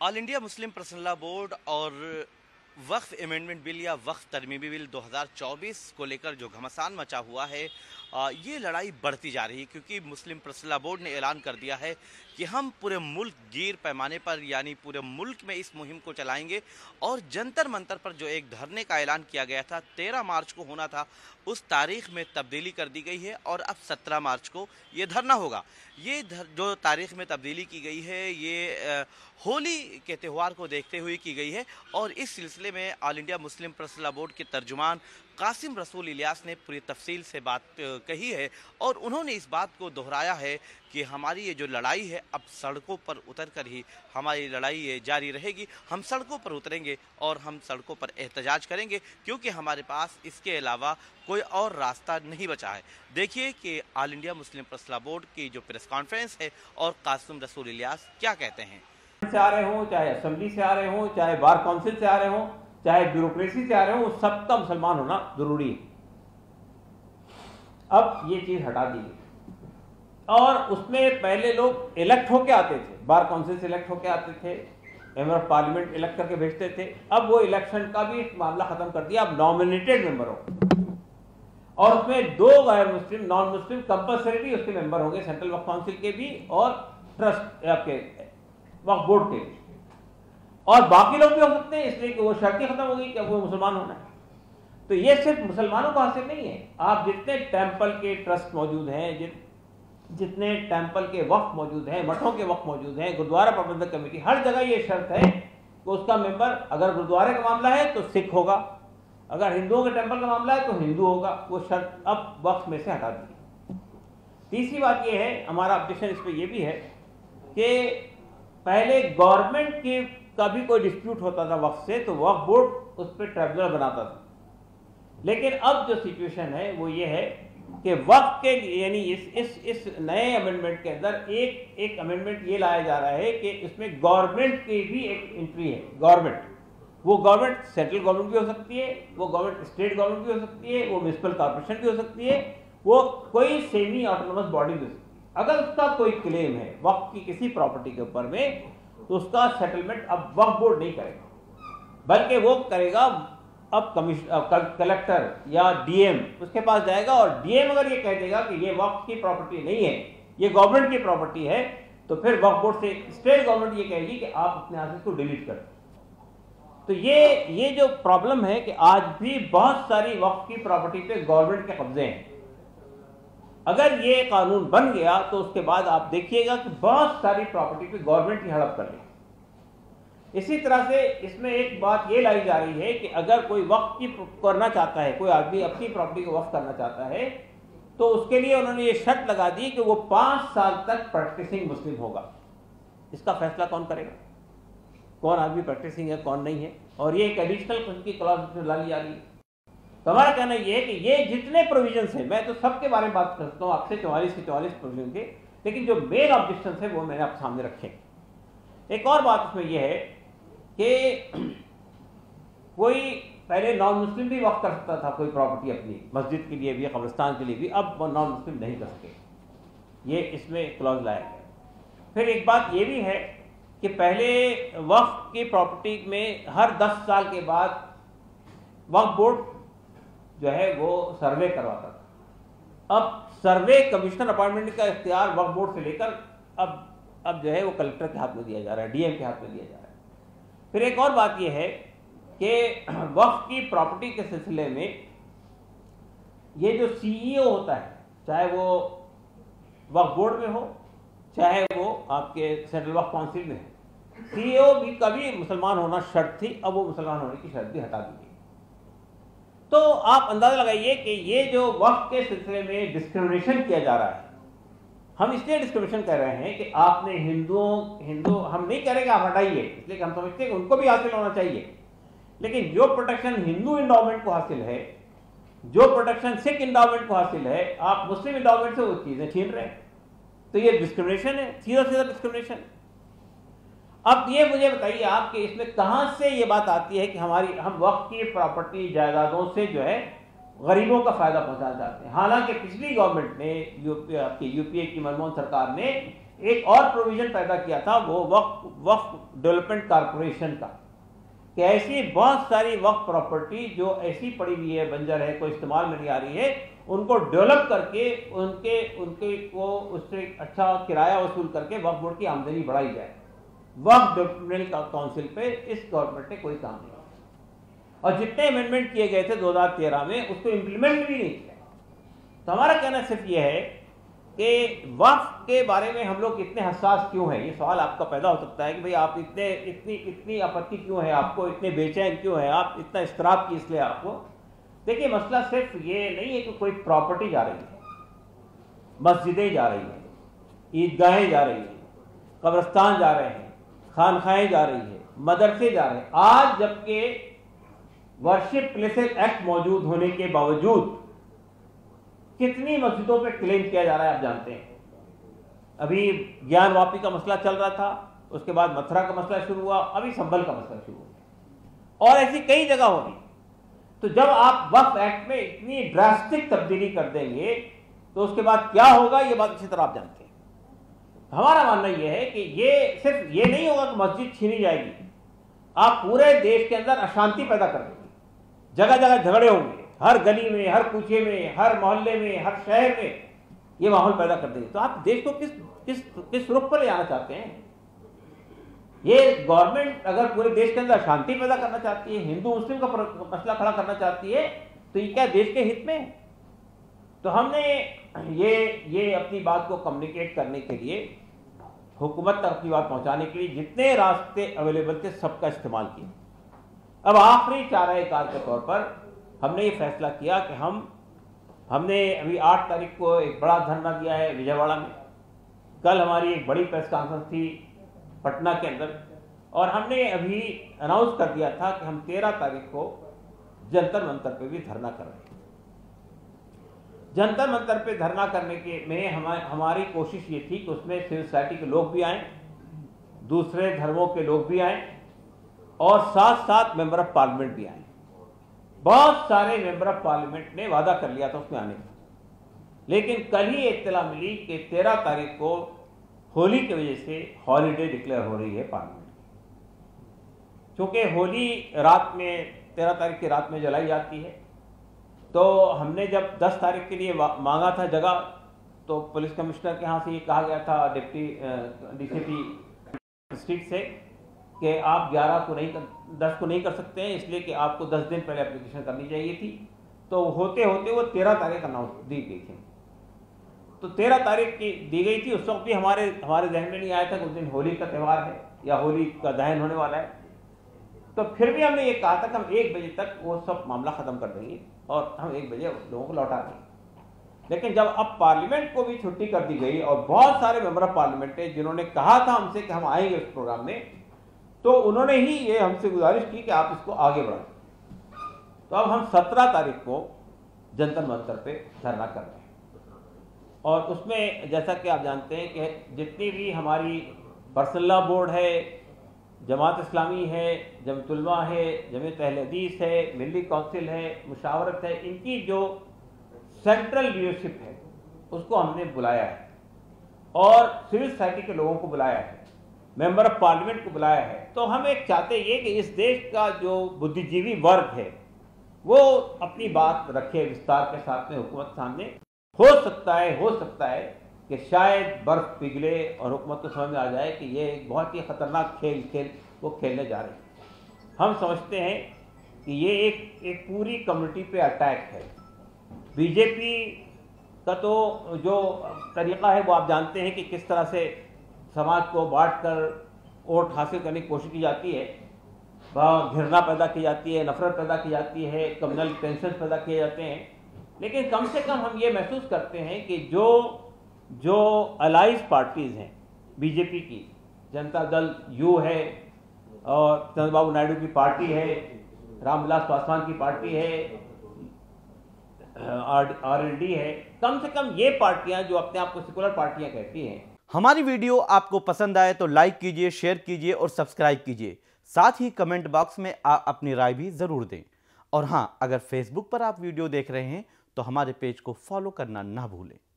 All India Muslim personal law board और वक्फ amendment bill या वक्फ तरमीमी bill 2024 को लेकर जो घमासान मचा हुआ है, ये लड़ाई बढ़ती जा रही है क्योंकि मुस्लिम पर्सनल लॉ बोर्ड ने ऐलान कर दिया है कि हम पूरे मुल्क गिर पैमाने पर यानी पूरे मुल्क में इस मुहिम को चलाएंगे। और जंतर मंतर पर जो एक धरने का ऐलान किया गया था 13 मार्च को होना था, उस तारीख में तब्दीली कर दी गई है और अब 17 मार्च को ये धरना होगा। ये जो तारीख में तब्दीली की गई है ये होली के त्यौहार को देखते हुए की गई है। और इस सिलसिले में all India Muslim personal law board के तर्जुमान कासिम रसूल इलियास ने पूरी तफसील से बात कही है और उन्होंने इस बात को दोहराया है कि हमारी ये जो लड़ाई है अब सड़कों पर उतर कर ही हमारी लड़ाई ये जारी रहेगी। हम सड़कों पर उतरेंगे और हम सड़कों पर एहतजाज करेंगे क्योंकि हमारे पास इसके अलावा कोई और रास्ता नहीं बचा है। देखिए कि all India Muslim personal law board की जो प्रेस कॉन्फ्रेंस है और कासिम रसूल इलियास क्या कहते हैं। से आ रहे हों, चाहे असेंबली से आ रहे हों, चाहे बार काउंसिल से आ रहे हों, चाहे ब्यूरोक्रेसी से आ रहे हों, सबका मुसलमान होना जरूरी है। अब ये चीज हटा दी गई और उसमें पहले लोग इलेक्ट होके आते थे, बार काउंसिल से इलेक्ट होके आते थे, मेंबर ऑफ पार्लियामेंट इलेक्ट करके भेजते थे। अब वो इलेक्शन का भी मामला खत्म कर दिया, अब नॉमिनेटेड मेंबर हो और उसमें दो गैर मुस्लिम नॉन मुस्लिम कंपल्सरी उसके मेंबर होंगे, सेंट्रल वक्फ काउंसिल के भी और ट्रस्ट आपके वक्फ बोर्ड के, और बाकी लोग भी हो सकते हैं, इसलिए कि वो शर्त ही खत्म हो गई कि अब वो मुसलमान होना है। तो ये सिर्फ मुसलमानों को हासिल नहीं है। आप जितने टेंपल के ट्रस्ट मौजूद हैं, जितने टेंपल के वक्फ मौजूद हैं, मठों के वक्फ मौजूद हैं, गुरुद्वारा प्रबंधक कमेटी, हर जगह ये शर्त है कि उसका मेंबर अगर गुरुद्वारे का मामला है तो सिख होगा, अगर हिंदुओं के टेंपल का मामला है तो हिंदू होगा। वो शर्त अब वक्फ में से हटा दी। तीसरी बात ये है, हमारा ऑब्जेक्शन इस पर यह भी है कि पहले गवर्नमेंट के का भी कोई डिस्प्यूट होता था वक्फ से तो वक्फ बोर्ड उस पर ट्रिब्यूनल बनाता था, लेकिन अब जो सिचुएशन है वो ये है कि वक्फ के यानी इस नए अमेंडमेंट के अंदर एक अमेंडमेंट ये लाया जा रहा है कि इसमें गवर्नमेंट की भी एक एंट्री है। वो गवर्नमेंट सेंट्रल गवर्नमेंट भी हो सकती है, वो गवर्नमेंट स्टेट गवर्नमेंट भी हो सकती है, वो म्युनिसिपल कॉर्पोरेशन भी हो सकती है, वो कोई सेमी ऑटोनोमस बॉडी भी हो सकती है। अगर उसका कोई क्लेम है वक्फ की किसी प्रॉपर्टी के ऊपर में तो उसका सेटलमेंट अब वक्फ बोर्ड नहीं करेगा, बल्कि वो करेगा अब कलेक्टर या डीएम उसके पास जाएगा और डीएम अगर ये कह देगा कि ये वक्फ की प्रॉपर्टी नहीं है, ये गवर्नमेंट की प्रॉपर्टी है, तो फिर वक्फ बोर्ड से स्टेट गवर्नमेंट ये कहेगी कि आप अपने हाथ से इसको डिलीट कर। तो ये जो प्रॉब्लम है कि आज भी बहुत सारी वक्फ की प्रॉपर्टी पे गवर्नमेंट के कब्जे हैं। अगर ये कानून बन गया तो उसके बाद आप देखिएगा कि बहुत सारी प्रॉपर्टी पे गवर्नमेंट ही हड़प कर लेगी। इसी तरह से इसमें एक बात ये लाई जा रही है कि अगर कोई वक्फ की करना चाहता है, कोई आदमी अपनी प्रॉपर्टी को वक्फ करना चाहता है, तो उसके लिए उन्होंने ये शर्त लगा दी कि वो 5 साल तक प्रैक्टिसिंग मुस्लिम होगा। इसका फैसला कौन करेगा, कौन आदमी प्रैक्टिसिंग है कौन नहीं है, और ये एक एडिशनल किस्म की क्लॉज ला ली जा रही है। तो हमारा कहना यह है कि ये जितने प्रोविजन है, मैं तो सबके बारे में बात करता हूँ आपसे 44 के 44 प्रोविजन के, लेकिन जो मेन ऑब्जेक्शन है वो मैंने आपके सामने रखे। एक और बात उसमें यह है कि कोई पहले नॉन मुस्लिम भी वक्फ कर सकता था कोई प्रॉपर्टी अपनी मस्जिद के लिए भी, कब्रिस्तान के लिए भी, अब नॉन मुस्लिम नहीं कर सके, ये इसमें क्लॉज लाया गया। फिर एक बात ये भी है कि पहले वक्फ की प्रॉपर्टी में हर 10 साल के बाद वक्फ बोर्ड जो है वो सर्वे करवाता था। अब सर्वे कमिश्नर अपॉइंटमेंट का इख्तियार वक्फ बोर्ड से लेकर अब जो है वो कलेक्टर के हाथ में दिया जा रहा है, डीएम के हाथ में दिया जा रहा है। फिर एक और बात यह है कि वक्फ की प्रॉपर्टी के सिलसिले में ये जो सीईओ होता है, चाहे वो वक्फ बोर्ड में हो चाहे वो आपके सेंट्रल वक्फ काउंसिल में हो, सीईओ भी कभी मुसलमान होना शर्त थी, अब वो मुसलमान होने की शर्त भी हटा दी गई। तो आप अंदाजा लगाइए कि ये जो वक्फ के सिलसिले में डिस्क्रिमिनेशन किया जा रहा है, हम इसलिए डिस्क्रिमिनेशन कर रहे हैं कि आपने हिंदू हम नहीं कह रहे कि आप हटाइए, इसलिए कि हम समझते हैं कि उनको भी हासिल होना चाहिए, लेकिन जो प्रोटेक्शन हिंदू इंडोमेंट को हासिल है, जो प्रोटेक्शन सिख इंडोमेंट को हासिल है, आप मुस्लिम इंडोमेंट से वो चीजें छीन रहे हैं। तो ये डिस्क्रिमिनेशन है, सीधा सीधा डिस्क्रिमिनेशन। अब ये मुझे बताइए आप कि इसमें कहां से ये बात आती है कि हम वक्फ की प्रॉपर्टी जायदादों से जो है गरीबों का फायदा पहुंचाना चाहते हैं। हालांकि पिछली गवर्नमेंट ने यूपीए की मनमोहन सरकार ने एक और प्रोविजन पैदा किया था, वो वक्फ डेवलपमेंट कॉरपोरेशन का, कि ऐसी बहुत सारी वक्फ प्रॉपर्टी जो ऐसी पड़ी हुई है, बंजर है, कोई इस्तेमाल में नहीं आ रही है, उनको डेवलप करके उनके को उससे अच्छा किराया वसूल करके वक्फ बोर्ड की आमदनी बढ़ाई जाए। वक्फ डेवलपमेंट काउंसिल पे इस गवर्नमेंट ने कोई काम नहीं किया, और जितने अमेंडमेंट किए गए थे 2013 में उसको इम्प्लीमेंट भी नहीं किया। तो हमारा कहना सिर्फ यह है कि वक्फ के बारे में हम लोग इतने हसास क्यों हैं, ये सवाल आपका पैदा हो सकता है कि भाई आप इतनी आपत्ति क्यों है, आपको इतने बेचैन क्यों है, आप इतना इस्तराब की इसलिए आपको। देखिए, मसला सिर्फ ये नहीं है कि कोई प्रॉपर्टी जा रही है, मस्जिदें जा रही हैं, ईदगाहें जा रही हैं, कब्रिस्तान जा रहे हैं, खानखाएं जा रही है, मदरसे जा रहे हैं। आज जबकि वर्शिप प्लेसेस एक्ट मौजूद होने के बावजूद कितनी मस्जिदों पे क्लेम किया जा रहा है आप जानते हैं। अभी ज्ञानवापी का मसला चल रहा था, उसके बाद मथुरा का मसला शुरू हुआ, अभी संभल का मसला शुरू हुआ, और ऐसी कई जगह होगी। तो जब आप वक्फ एक्ट में इतनी ड्रास्टिक तब्दीली कर देंगे तो उसके बाद क्या होगा, ये बात अच्छी तरह आप जानते हैं। हमारा मानना यह है कि ये सिर्फ ये नहीं होगा कि मस्जिद छीनी जाएगी, आप पूरे देश के अंदर अशांति पैदा कर देंगे, जगह जगह झगड़े होंगे, हर गली में, हर कूचे में, हर मोहल्ले में, हर शहर में ये माहौल पैदा कर देंगे। तो आप देश को किस रुख पर ले जाना चाहते हैं? ये गवर्नमेंट अगर पूरे देश के अंदर शांति पैदा करना चाहती है, हिंदू मुस्लिम का मसला खड़ा करना चाहती है, तो ये क्या देश के हित में है? तो हमने ये अपनी बात को कम्युनिकेट करने के लिए, हुकूमत तक अपनी बात पहुंचाने के लिए जितने रास्ते अवेलेबल थे सबका इस्तेमाल किया। अब आखिरी चाराए कार के तौर पर हमने ये फैसला किया कि हमने अभी 8 तारीख को एक बड़ा धरना दिया है विजयवाड़ा में। कल हमारी एक बड़ी प्रेस कॉन्फ्रेंस थी पटना के अंदर, और हमने अभी अनाउंस कर दिया था कि हम 13 तारीख को जंतर मंतर पे भी धरना कर रहे हैं। जंतर मंतर पे धरना करने के में हमारी कोशिश ये थी कि उसमें सिविल सोसाइटी के लोग भी आएं, दूसरे धर्मों के लोग भी आएं, और साथ साथ मेंबर ऑफ पार्लियामेंट भी आए। बहुत सारे मेंबर ऑफ पार्लियामेंट ने वादा कर लिया था उसमें आने का, लेकिन कल ही इत्तला मिली कि 13 तारीख को होली की वजह से हॉलीडे डिक्लेयर हो रही है पार्लियामेंट। क्योंकि होली रात में 13 तारीख की रात में जलाई जाती है, तो हमने जब 10 तारीख के लिए मांगा था जगह, तो पुलिस कमिश्नर के यहाँ से ये कहा गया था डिप्टी डीसीपी डिस्ट्रिक्ट से कि आप 10 को नहीं कर सकते हैं, इसलिए कि आपको 10 दिन पहले एप्लीकेशन करनी चाहिए थी। तो होते होते वो 13 तारीख अनाउंस दी गई थी। तो 13 तारीख की दी गई थी। उस वक्त भी हमारे जहन में नहीं आया था कि उस दिन होली का त्यौहार है या होली का दहन होने वाला है। तो फिर भी हमने ये कहा था कि हम 1 बजे तक वो सब मामला ख़त्म कर देंगे और हम 1 बजे लोगों को लौटा देंगे। लेकिन जब अब पार्लियामेंट को भी छुट्टी कर दी गई और बहुत सारे मेंबर ऑफ पार्लियामेंट थे जिन्होंने कहा था हमसे कि हम आएंगे उस प्रोग्राम में, तो उन्होंने ही ये हमसे गुजारिश की कि आप इसको आगे बढ़ाएं। तो अब हम 17 तारीख को जंतर मंतर पे धरना कर रहे हैं, और उसमें जैसा कि आप जानते हैं कि जितनी भी हमारी पर्सनल लॉ बोर्ड है, जमात इस्लामी है, जमीयत उलमा है, जमीयत अहले हदीस है, मिली काउंसिल है, मुशावरत है, इनकी जो सेंट्रल लीडरशिप है उसको हमने बुलाया है, और सिविल सोसाइटी के लोगों को बुलाया है, मेंबर ऑफ पार्लियामेंट को बुलाया है। तो हम एक चाहते ये कि इस देश का जो बुद्धिजीवी वर्ग है वो अपनी बात रखे विस्तार के साथ में हुकूमत सामने। हो सकता है कि शायद बर्फ पिघले और हुकूमत को समझ में आ जाए कि ये एक बहुत ही खतरनाक खेल वो खेलने जा रहे हैं। हम समझते हैं कि ये एक पूरी कम्युनिटी पे अटैक है। बीजेपी का तो जो तरीक़ा है वो आप जानते हैं कि किस तरह से समाज को बांटकर वोट हासिल करने की कोशिश की जाती है, घृणा पैदा की जाती है, नफरत पैदा की जाती है, कम्युनल टेंशन पैदा किए जाते हैं। लेकिन कम से कम हम ये महसूस करते हैं कि जो अलाइज पार्टीज़ हैं, बीजेपी की जनता दल यू है, और चंद्रबाबू नायडू की पार्टी है, रामविलास पासवान की पार्टी है, आरएलडी है, कम से कम ये पार्टियां जो अपने आप को सेकुलर पार्टियां कहती हैं। हमारी वीडियो आपको पसंद आए तो लाइक कीजिए, शेयर कीजिए और सब्सक्राइब कीजिए। साथ ही कमेंट बॉक्स में आप अपनी राय भी जरूर दें। और हाँ, अगर फेसबुक पर आप वीडियो देख रहे हैं तो हमारे पेज को फॉलो करना ना भूलें।